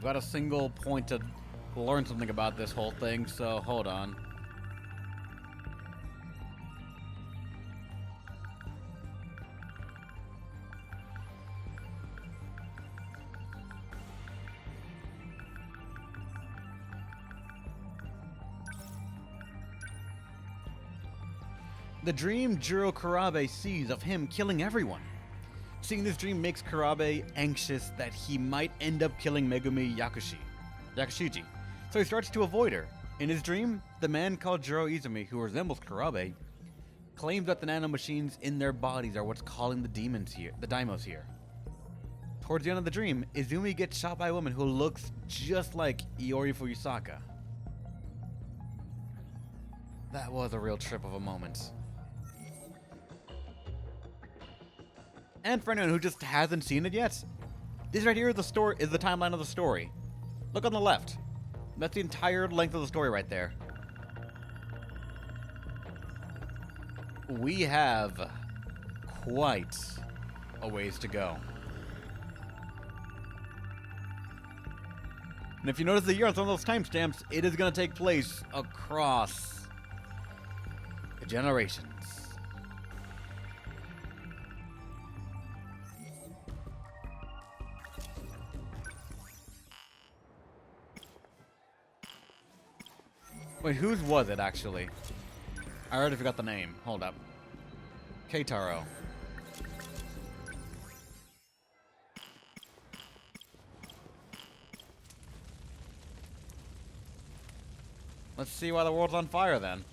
got a single point to learn something about this whole thing, so hold on. The dream Jiro Kurabe sees of him killing everyone. Seeing this dream makes Kurabe anxious that he might end up killing Megumi Yakushiji. So he starts to avoid her. In his dream, the man called Jiro Izumi, who resembles Kurabe, claims that the nanomachines in their bodies are what's calling the daimos here. Towards the end of the dream, Izumi gets shot by a woman who looks just like Iori Fuyusaka. That was a real trip of a moment. And for anyone who just hasn't seen it yet, this right here is the timeline of the story. Look on the left. That's the entire length of the story right there. We have quite a ways to go. And if you notice the year on some of those timestamps, it is going to take place across generations. Wait, whose was it actually? I already forgot the name. Hold up. Keitaro. Let's see why the world's on fire then.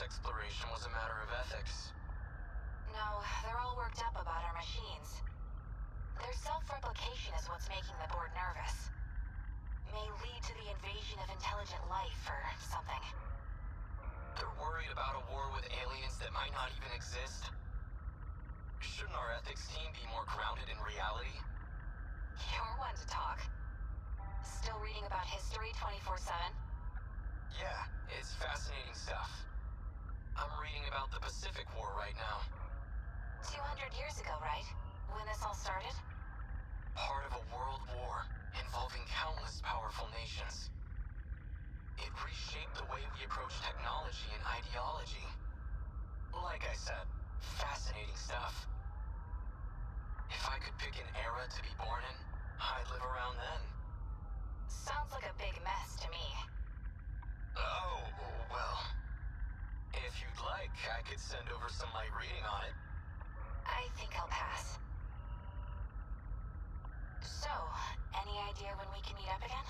Exploration was a matter of ethics. No, they're all worked up about our machines. Their self-replication is what's making the board nervous. May lead to the invasion of intelligent life or something. They're worried about a war with aliens that might not even exist. Shouldn't our ethics team be more grounded in reality? You're one to talk. Still reading about history 24/7? Yeah, it's fascinating stuff. I'm reading about the Pacific War right now. 200 years ago, right? When this all started? Part of a world war involving countless powerful nations. It reshaped the way we approach technology and ideology. Like I said, fascinating stuff. If I could pick an era to be born in, I'd live around then. Sounds like a big mess to me. Oh, well. If you'd like, I could send over some light reading on it. I think I'll pass. So, any idea when we can meet up again?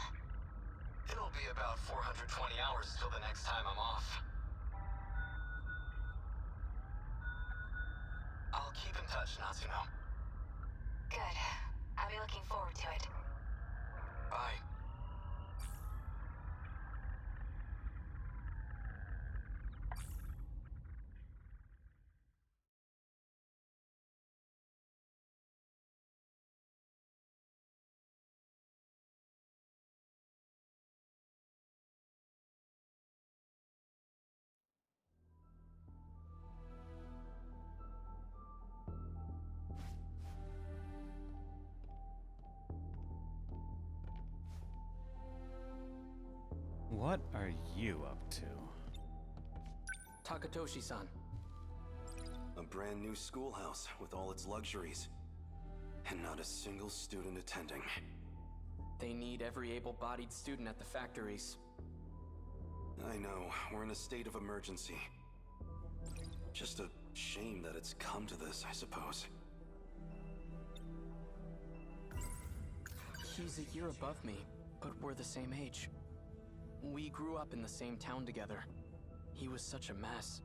It'll be about 420 hours till the next time I'm off. I'll keep in touch, Natsuno. Good. I'll be looking forward to it. Bye. What are you up to? Takatoshi-san. A brand new schoolhouse with all its luxuries. And not a single student attending. They need every able-bodied student at the factories. I know, we're in a state of emergency. Just a Shame that it's come to this, I suppose. He's a year above me, but we're the same age. We grew up in the same town together. He was such a mess.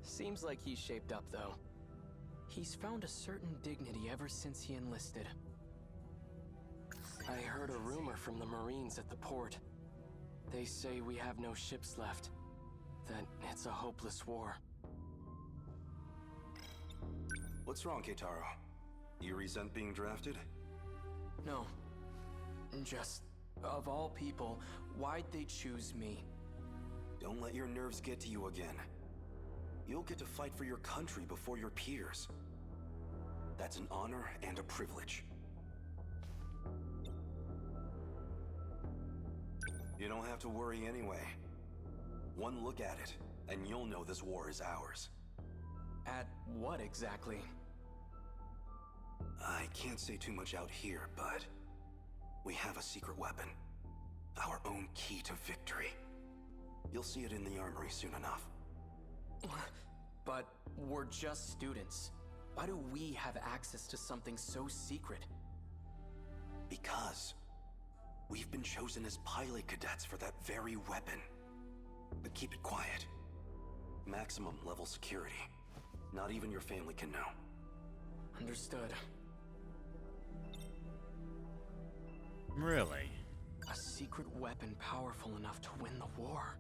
Seems like he's shaped up, though. He's found a certain dignity ever since he enlisted. I heard a rumor from the Marines at the port. They say we have no ships left. That it's a hopeless war. What's wrong, Keitaro? You resent being drafted? No. Just, of all people, why'd they choose me? Don't let your nerves get to you again. You'll get to fight for your country before your peers. That's an honor and a privilege. You don't have to worry anyway. One look at it, and you'll know this war is ours. At what exactly? I can't say too much out here, but we have a secret weapon. Our own key to victory. You'll see it in the armory soon enough. But we're just students. Why do we have access to something so secret? Because we've been chosen as pilot cadets for that very weapon. But keep it quiet. Maximum level security. Not even your family can know. Understood. Really? A secret weapon powerful enough to win the war.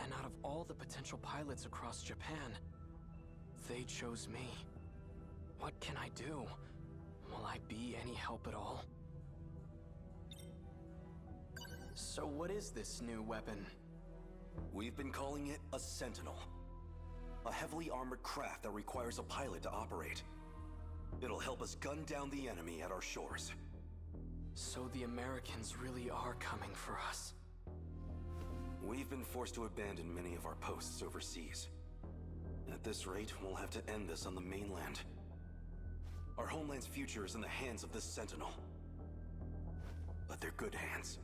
And out of all the potential pilots across Japan, they chose me. What can I do? Will I be any help at all? So what is this new weapon? We've been calling it a Sentinel. A heavily armored craft that requires a pilot to operate. It'll help us gun down the enemy at our shores. So the Americans really are coming for us. We've been forced to abandon many of our posts overseas. At this rate, we'll have to end this on the mainland. Our homeland's future is in the hands of this Sentinel. But they're good hands.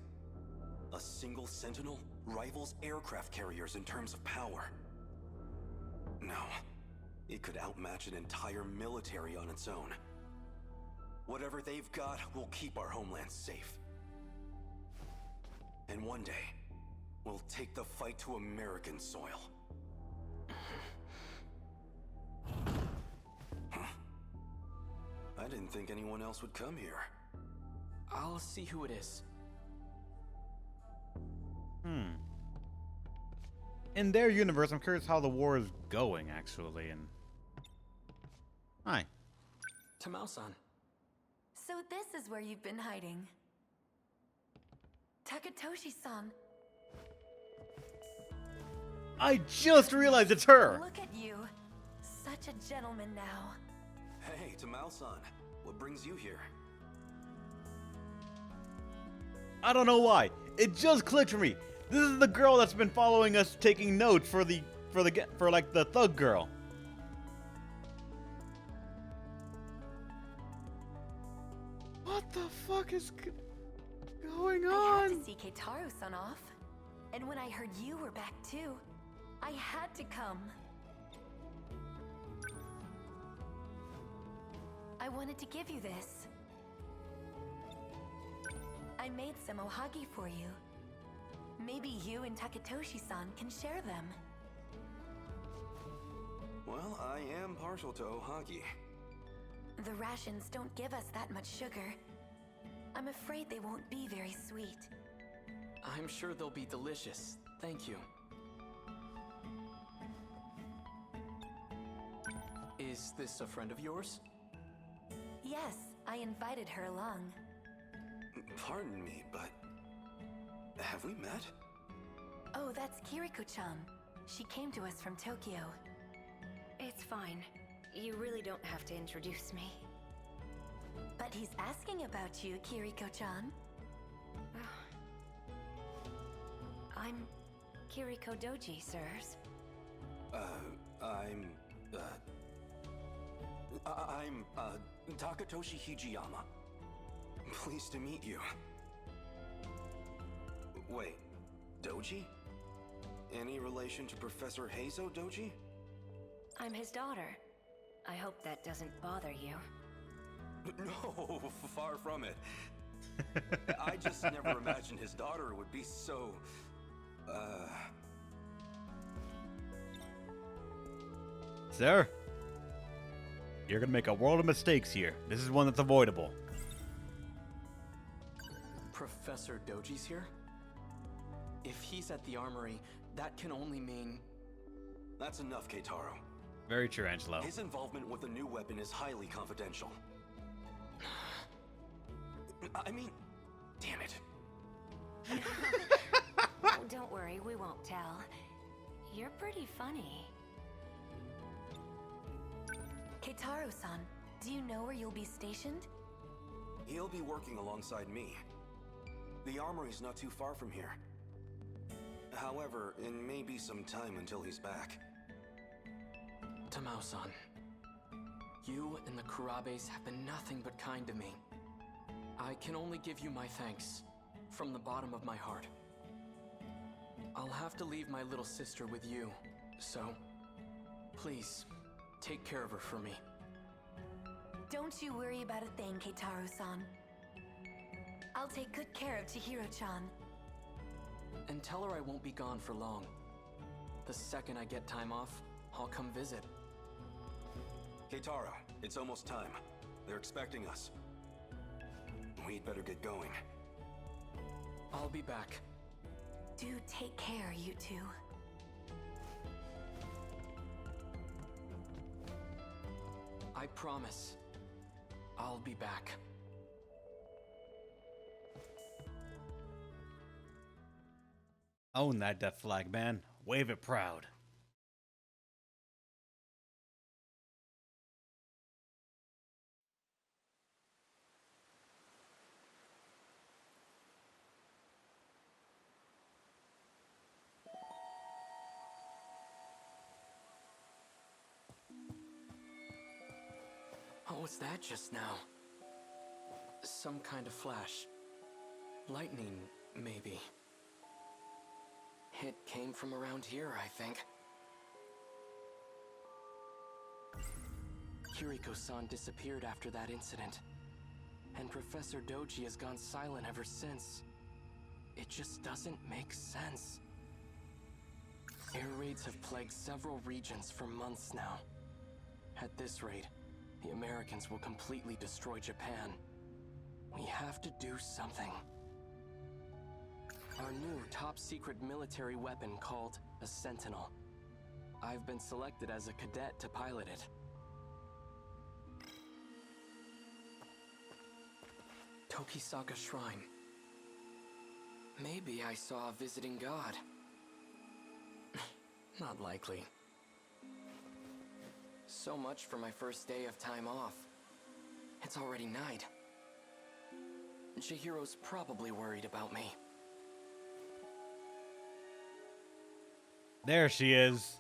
A single Sentinel rivals aircraft carriers in terms of power. No, it could outmatch an entire military on its own. Whatever they've got will keep our homeland safe. And one day, we'll take the fight to American soil. Huh? I didn't think anyone else would come here. I'll see who it is. In their universe, I'm curious how the war is going, actually, and... Hi. Tamao-san. So this is where you've been hiding. Takatoshi-san, I just realized it's her! look at you. Such a gentleman now. Hey, Tamao-san, what brings you here? I don't know why. It just clicked for me. This is the girl that's been following us, taking notes for like the thug girl. What the fuck is going I had on? to see Keitaro-san off. And when I heard you were back too, I had to come. I wanted to give you this. I made some ohagi for you. Maybe you and Takatoshi-san can share them. Well, I am partial to ohagi. The rations don't give us that much sugar. I'm afraid they won't be very sweet. I'm sure they'll be delicious. Thank you. Is this a friend of yours? Yes, I invited her along. Pardon me, but... have we met? Oh, that's Kiriko-chan. She came to us from Tokyo. It's fine. You really don't have to introduce me. But he's asking about you, Kiriko-chan. I'm Kiriko Doji, sirs. I'm Takatoshi Hijiyama. Pleased to meet you. Wait, Doji? Any relation to Professor Heizo Doji? I'm his daughter. I hope that doesn't bother you. No, far from it. I just never imagined his daughter would be so... Sir, you're gonna make a world of mistakes here. This is one that's avoidable. Professor Doji's here? If he's at the armory, that can only mean... That's enough, Keitaro. Very true, Angelo. His involvement with the new weapon is highly confidential. I mean, damn it. Oh, don't worry, we won't tell. You're pretty funny. Keitaro-san, do you know where you'll be stationed? He'll be working alongside me. The armory's not too far from here. However, it may be some time until he's back. Tamao-san, you and the Kurabes have been nothing but kind to me. I can only give you my thanks, from the bottom of my heart. I'll have to leave my little sister with you, so please, take care of her for me. Don't you worry about a thing, Keitaro-san. I'll take good care of Chihiro-chan. And tell her I won't be gone for long. The second I get time off, I'll come visit. Keitaro, it's almost time. They're expecting us. We'd better get going. I'll be back. Do take care, you two. I promise. I'll be back. Own that death flag, man. Wave it proud. What was that just now? Some kind of flash. Lightning, maybe. It came from around here, I think. Kiriko-san disappeared after that incident. And Professor Doji has gone silent ever since. It just doesn't make sense. Air raids have plagued several regions for months now. At this rate, the Americans will completely destroy Japan. We have to do something. Our new top-secret military weapon called a Sentinel. I've been selected as a cadet to pilot it. Tokisaka Shrine. Maybe I saw a visiting god. Not likely. So much for my first day of time off. It's already night. Chihiro's probably worried about me. There she is.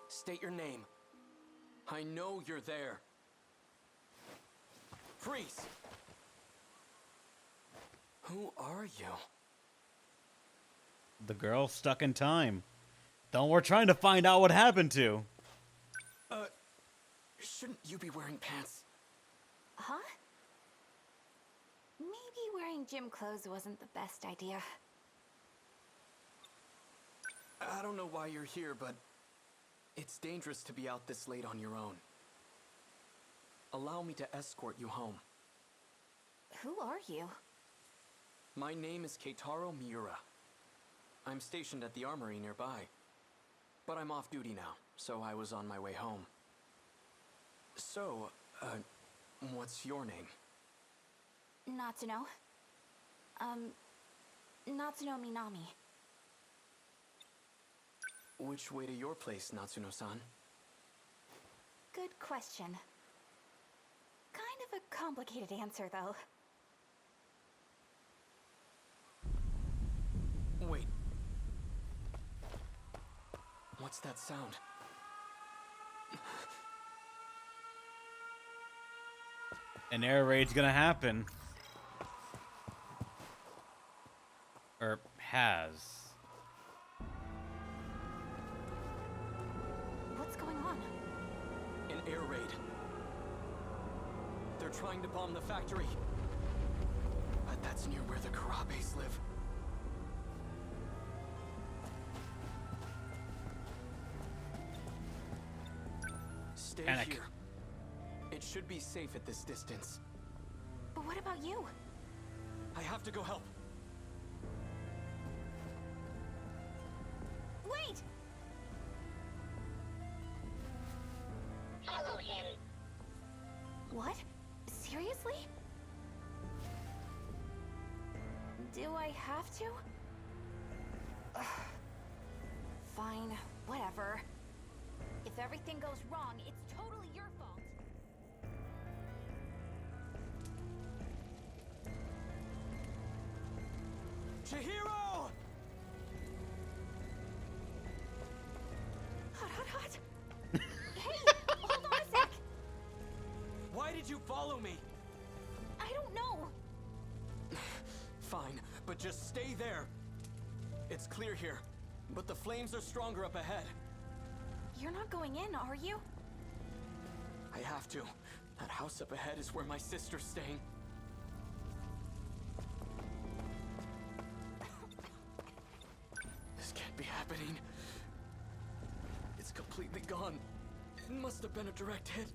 State your name. I know you're there. Freeze! Who are you? The girl stuck in time. We're trying to find out what happened to. Shouldn't you be wearing pants? Huh? Maybe wearing gym clothes wasn't the best idea. I don't know why you're here, but it's dangerous to be out this late on your own. Allow me to escort you home. Who are you? My name is Keitaro Miura. I'm stationed at the armory nearby. But I'm off duty now, so I was on my way home. So, what's your name? Natsuno. Natsuno Minami. Which way to your place, Natsuno-san? Good question. Kind of a complicated answer, though. Wait. What's that sound? An air raid's gonna happen. Or has. air raid. They're trying to bomb the factory. But that's near where the Karabes live. Stay Panic. here. It should be safe at this distance. But what about you? I have to go help. Wait! Follow him. What? Seriously? Do I have to? Ugh. Fine, whatever. If everything goes wrong, it's totally your fault. Chihiro! Hot, hot, hot! Hey, hold on a sec! Why did you follow me? I don't know. Fine, but just stay there. It's clear here, but the flames are stronger up ahead. You're not going in, are you? I have to. That house up ahead is where my sister's staying. This can't be happening. It's completely gone. It must have been a direct hit.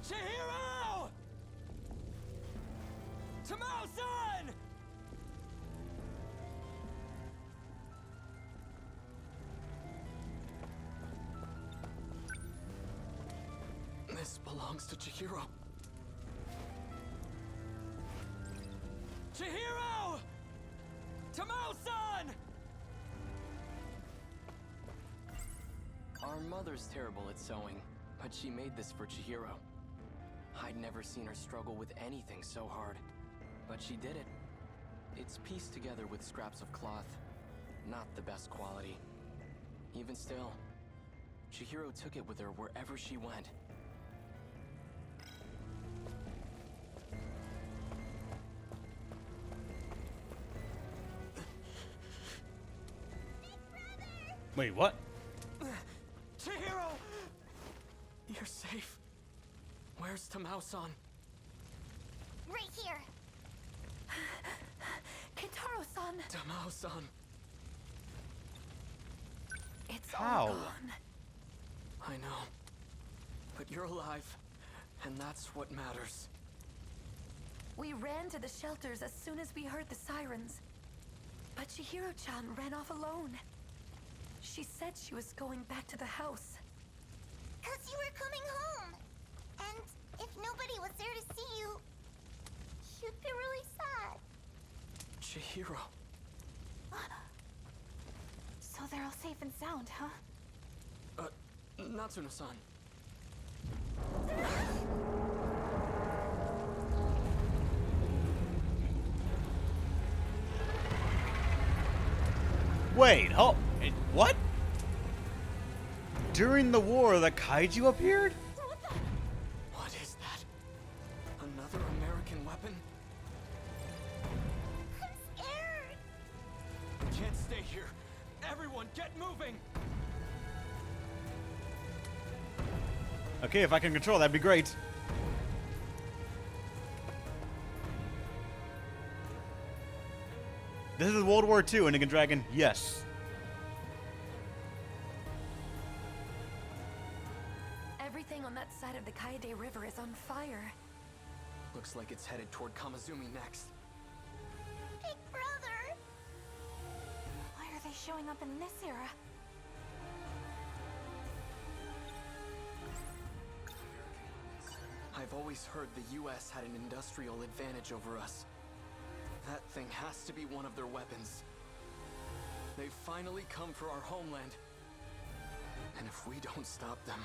Chihiro! Tamao-san! This belongs to Chihiro. Chihiro! Tamao-san! Our mother's terrible at sewing, but she made this for Chihiro. I'd never seen her struggle with anything so hard, but she did it. It's pieced together with scraps of cloth, not the best quality. Even still, Chihiro took it with her wherever she went. Wait, what? Chihiro! You're safe. Where's Tamao-san? Right here. Kentaro-san! Tamao-san. It's How? all gone. I know. But you're alive, and that's what matters. We ran to the shelters as soon as we heard the sirens. But Chihiro-chan ran off alone. She said she was going back to the house. 'Cause you were coming home. And if nobody was there to see you, you'd be really sad. Chihiro. So they're all safe and sound, huh? Natsuno-san. Wait, what? During the war, the kaiju appeared? What is that? Another American weapon? I'm scared. We can't stay here. Everyone, get moving! Okay, if I can control, that'd be great. This is World War II, Inigan Dragon. Yes. Everything on that side of the Kaede River is on fire. Looks like it's headed toward Kamazumi next. Big brother. Why are they showing up in this era? I've always heard the US had an industrial advantage over us. That thing has to be one of their weapons. They've finally come for our homeland. And if we don't stop them...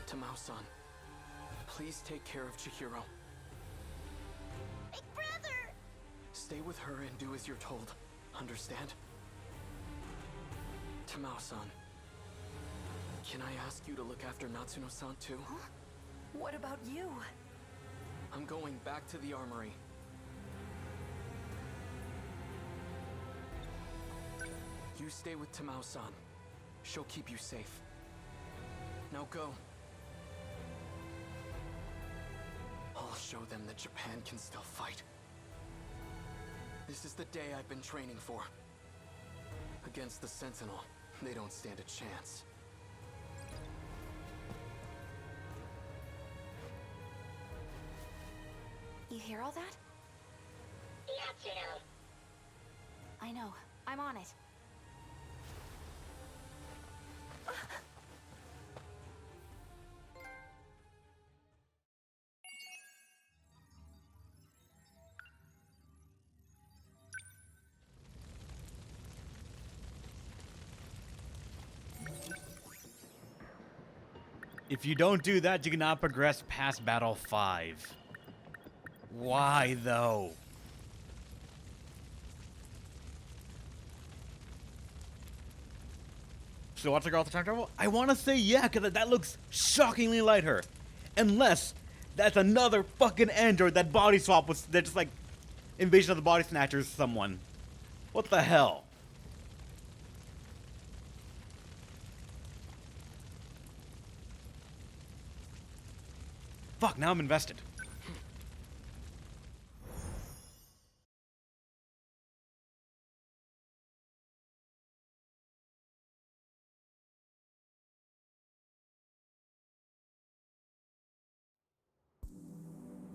Tamao-san, please take care of Chihiro. Big brother. Stay with her and do as you're told. Understand? Tamao-san, can I ask you to look after Natsuno-san too? What about you? I'm going back to the armory. You stay with Tamao-san. She'll keep you safe. Now go. I'll show them that Japan can still fight. This is the day I've been training for. Against the Sentinel, they don't stand a chance. You hear all that? I know. I'm on it. If you don't do that, you cannot progress past Battle 5. Why, though? So watch the girl with the time travel? I want to say yeah, because that looks shockingly like her. Unless that's another fucking android that body swap was, they're just like Invasion of the Body Snatchers someone. What the hell? Fuck, now I'm invested.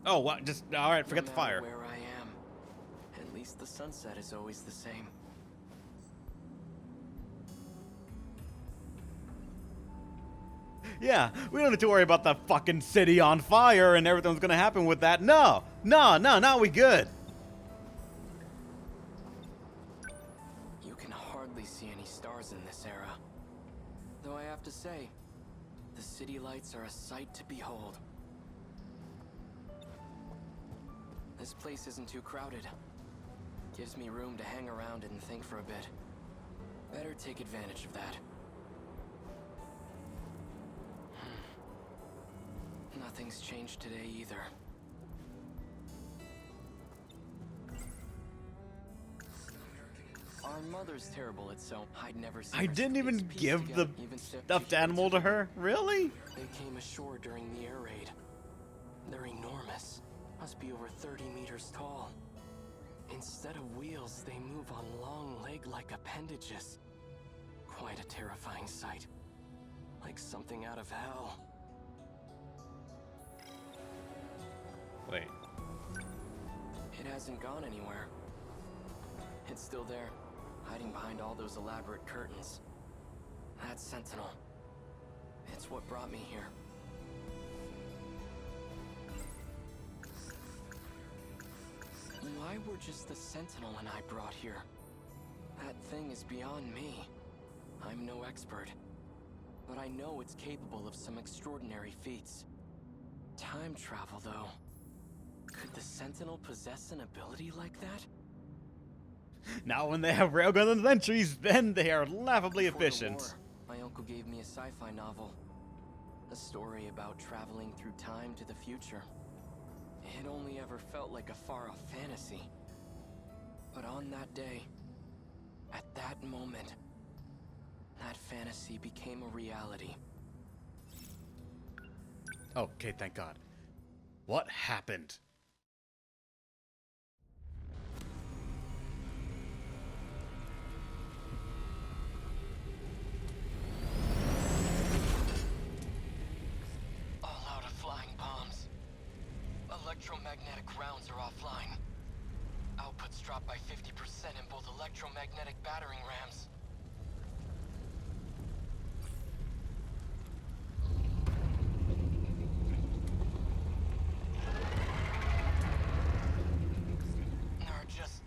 Oh, what? Just, alright, forget the No matter fire. where I am, at least the sunset is always the same. Yeah, we don't need to worry about the fucking city on fire and everything's gonna happen with that. No, we good. You can hardly see any stars in this era. Though I have to say, the city lights are a sight to behold. This place isn't too crowded. Gives me room to hang around and think for a bit. Better take advantage of that. Nothing's changed today either. Our mother's terrible at so I'd never seen I her didn't stick even its piece give the together, even step stuffed two animal yards to ago. her? Really? They came ashore during the air raid. They're enormous. Must be over 30 meters tall. Instead of wheels, they move on long leg-like appendages. Quite a terrifying sight. Like something out of hell. Wait. It hasn't gone anywhere. It's still there, hiding behind all those elaborate curtains. That Sentinel. It's what brought me here. Why were just the Sentinel and I brought here? That thing is beyond me. I'm no expert. But I know it's capable of some extraordinary feats. Time travel, though. Could the Sentinel possess an ability like that? Now when they have railguns and sentries, then they are laughably Before the efficient. war, my uncle gave me a sci-fi novel. A story about traveling through time to the future. It only ever felt like a far-off fantasy. But on that day, at that moment, that fantasy became a reality. Okay, thank God. What happened? All out of flying bombs. Electromagnetic rounds are offline. Outputs dropped by 50% in both electromagnetic battering rams. There are just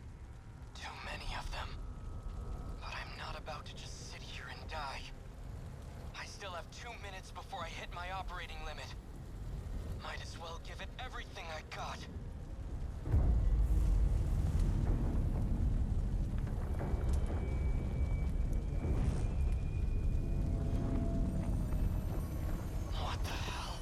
too many of them. But I'm not about to just sit here and die. I still have 2 minutes before I hit my operating limit. Might as well give it everything I got. What the hell?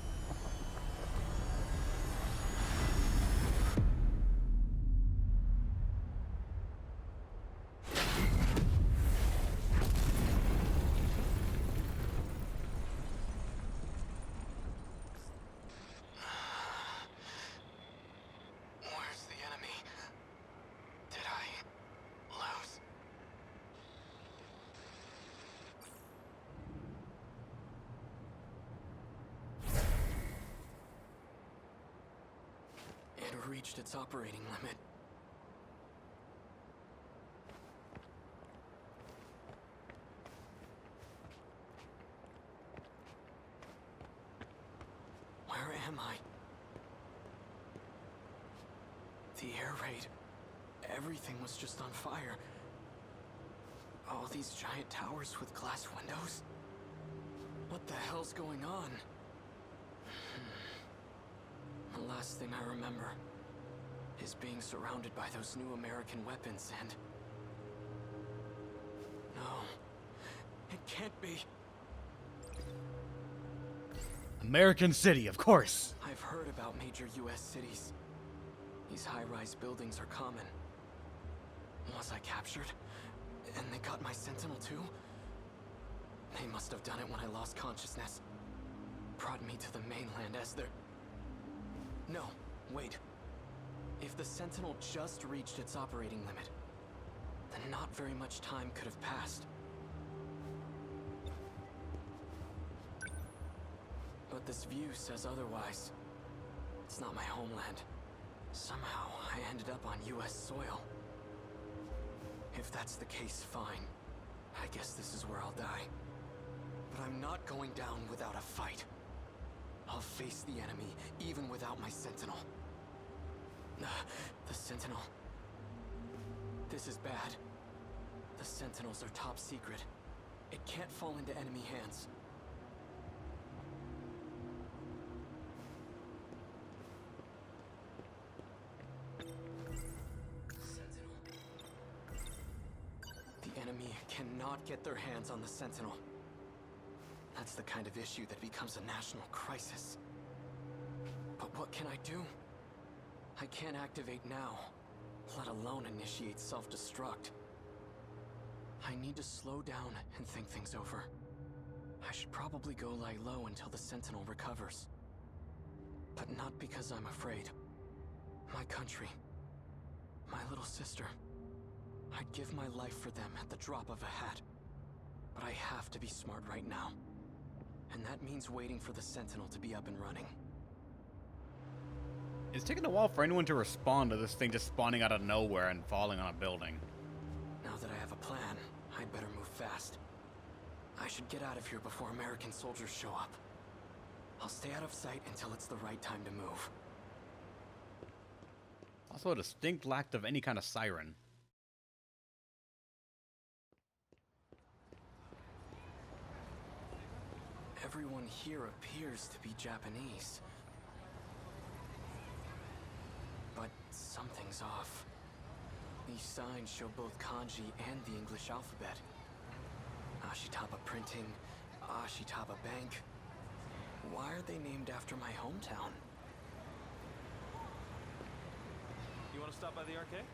reached its operating limit. Where am I? The air raid. Everything was just on fire. All these giant towers with glass windows? What the hell's going on? The last thing I remember is being surrounded by those new American weapons and... No, it can't be. American City, of course. I've heard about major US cities. These high-rise buildings are common. Was I captured? And they got my Sentinel too? They must have done it when I lost consciousness. Brought me to the mainland as their... No, wait. If the Sentinel just reached its operating limit, then not very much time could have passed. But this view says otherwise. It's not my homeland. Somehow, I ended up on US soil. If that's the case, fine. I guess this is where I'll die. But I'm not going down without a fight. I'll face the enemy, even without my Sentinel. The Sentinel. This is bad. The Sentinels are top secret. It can't fall into enemy hands. Sentinel. The enemy cannot get their hands on the Sentinel. That's the kind of issue that becomes a national crisis. But what can I do? I can't activate now, let alone initiate self-destruct. I need to slow down and think things over. I should probably go lie low until the Sentinel recovers. But not because I'm afraid. My country, my little sister. I'd give my life for them at the drop of a hat. But I have to be smart right now. And that means waiting for the Sentinel to be up and running. It's taking a while for anyone to respond to this thing just spawning out of nowhere and falling on a building. Now that I have a plan, I'd better move fast. I should get out of here before American soldiers show up. I'll stay out of sight until it's the right time to move. Also a distinct lack of any kind of siren. Everyone here appears to be Japanese. But something's off. These signs show both kanji and the English alphabet. Ashitaba Printing, Ashitaba Bank. Why are they named after my hometown? You want to stop by the arcade?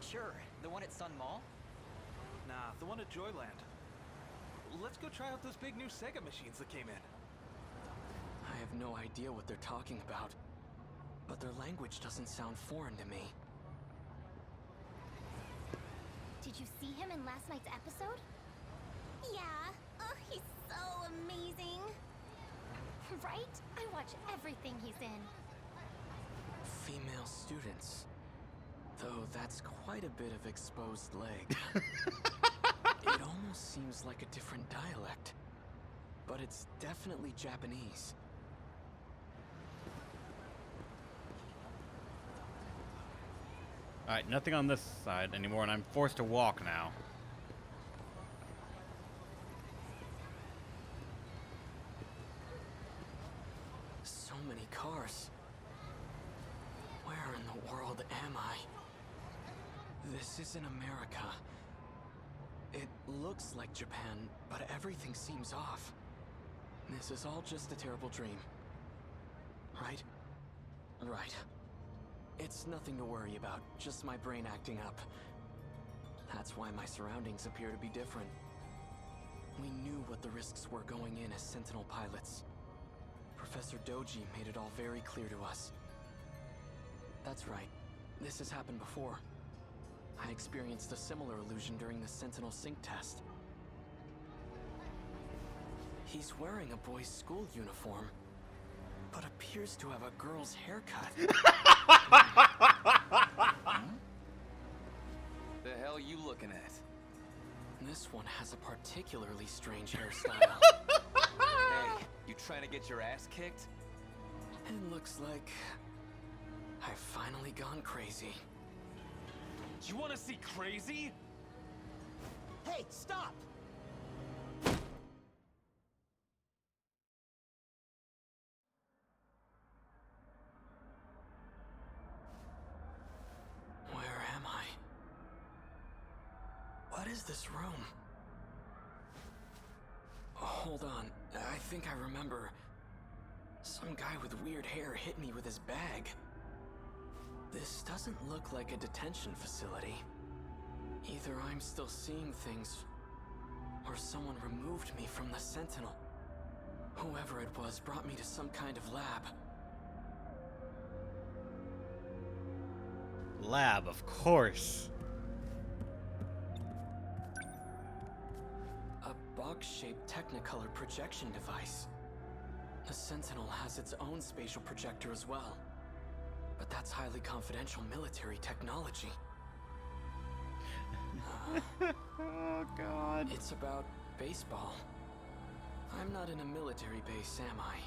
Sure. The one at Sun Mall? Nah, the one at Joyland. Let's go try out those big new Sega machines that came in. I have no idea what they're talking about, but their language doesn't sound foreign to me. Did you see him in last night's episode? Yeah. Oh, he's so amazing. Right? I watch everything he's in. Female students. Though that's quite a bit of exposed leg. It almost seems like a different dialect, but it's definitely Japanese. Alright, nothing on this side anymore, and I'm forced to walk now. So many cars. Where in the world am I? This isn't America. It looks like Japan, but everything seems off. This is all just a terrible dream. Right? Right. It's nothing to worry about, just my brain acting up. That's why my surroundings appear to be different. We knew what the risks were going in as Sentinel pilots. Professor Doji made it all very clear to us. That's right. This has happened before. I experienced a similar illusion during the Sentinel sync test. He's wearing a boy's school uniform. but appears to have a girl's haircut. The hell you looking at? This one has a particularly strange hairstyle. Hey, you trying to get your ass kicked? It looks like I've finally gone crazy. You wanna see crazy? Hey, stop! Where am I? What is this room? Hold on, I think I remember. Some guy with weird hair hit me with his bag. This doesn't look like a detention facility. Either I'm still seeing things, or someone removed me from the Sentinel. Whoever it was brought me to some kind of lab. Lab, of course. A box-shaped Technicolor projection device. The Sentinel has its own spatial projector as well. But that's highly confidential military technology. Oh, God. It's about baseball. I'm not in a military base, am I?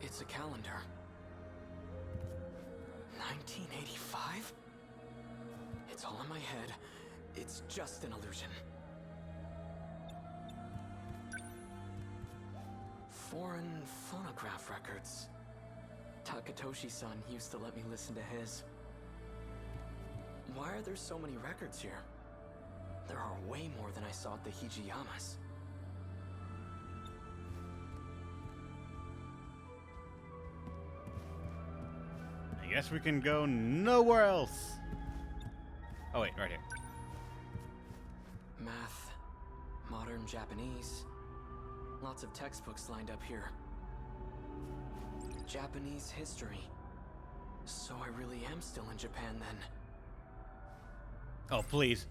It's a calendar. 1985? It's all in my head. It's just an illusion. Foreign phonograph records. Takatoshi-san used to let me listen to his. Why are there so many records here? There are way more than I saw at the Hijiyamas. I guess we can go nowhere else. Oh, wait, right here. Math, modern Japanese. Lots of textbooks lined up here. Japanese history. So I really am still in Japan then. Oh, please.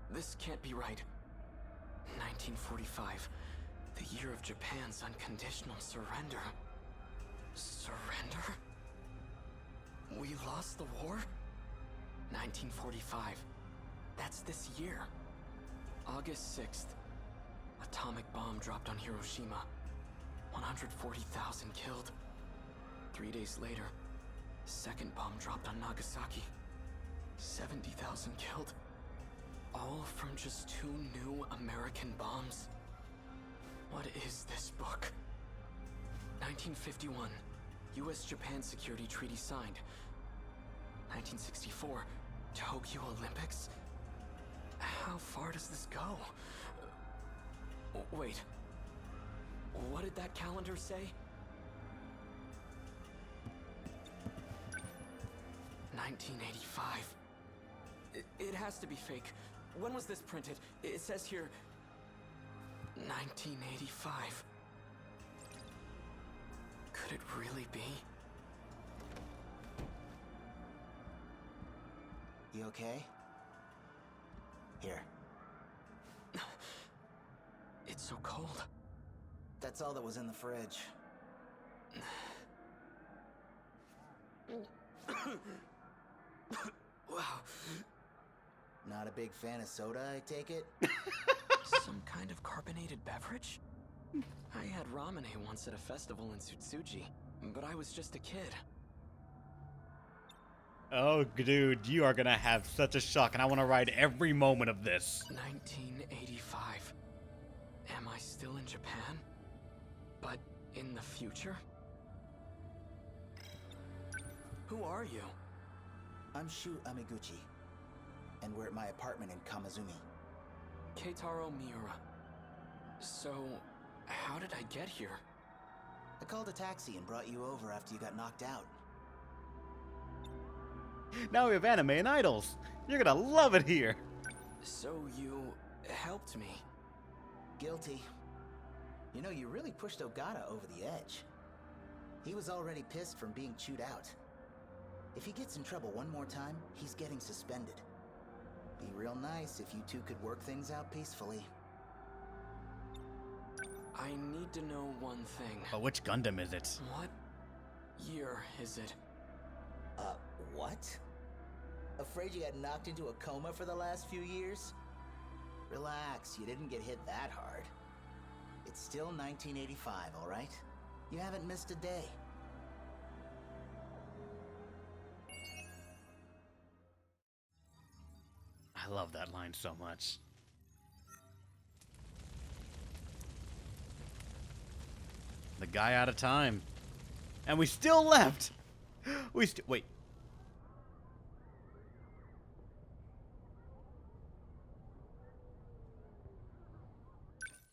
This can't be right. 1945. The year of Japan's unconditional surrender. Surrender? We lost the war? 1945. That's this year. August 6th. Atomic bomb dropped on Hiroshima. 140,000 killed. 3 days later, second bomb dropped on Nagasaki. 70,000 killed. All from just 2 new American bombs. What is this book? 1951, U.S.-Japan Security Treaty signed. 1964, Tokyo Olympics? How far does this go? Wait. What did that calendar say? 1985. It has to be fake. When was this printed? It says here... 1985. Could it really be? You okay? Here. It's so cold. That's all that was in the fridge. Wow. Not a big fan of soda, I take it? Some kind of carbonated beverage? I had ramen once at a festival in Tsutsuji, but I was just a kid. Oh, dude, you are gonna have such a shock, and I want to ride every moment of this. 1985. Am I still in Japan? But in the future? Who are you? I'm Shu Amiguchi, and we're at my apartment in Kamazumi. Keitaro Miura. So, how did I get here? I called a taxi and brought you over after you got knocked out. Now we have anime and idols. You're gonna love it here. So you helped me? Guilty. You know, you really pushed Ogata over the edge. He was already pissed from being chewed out. If he gets in trouble one more time, he's getting suspended. Be real nice if you two could work things out peacefully. I need to know one thing. But which Gundam is it? What year is it? What? Afraid you got knocked into a coma for the last few years? Relax, you didn't get hit that hard. It's still 1985, all right? You haven't missed a day. I love that line so much. The guy out of time. And we still left. Wait,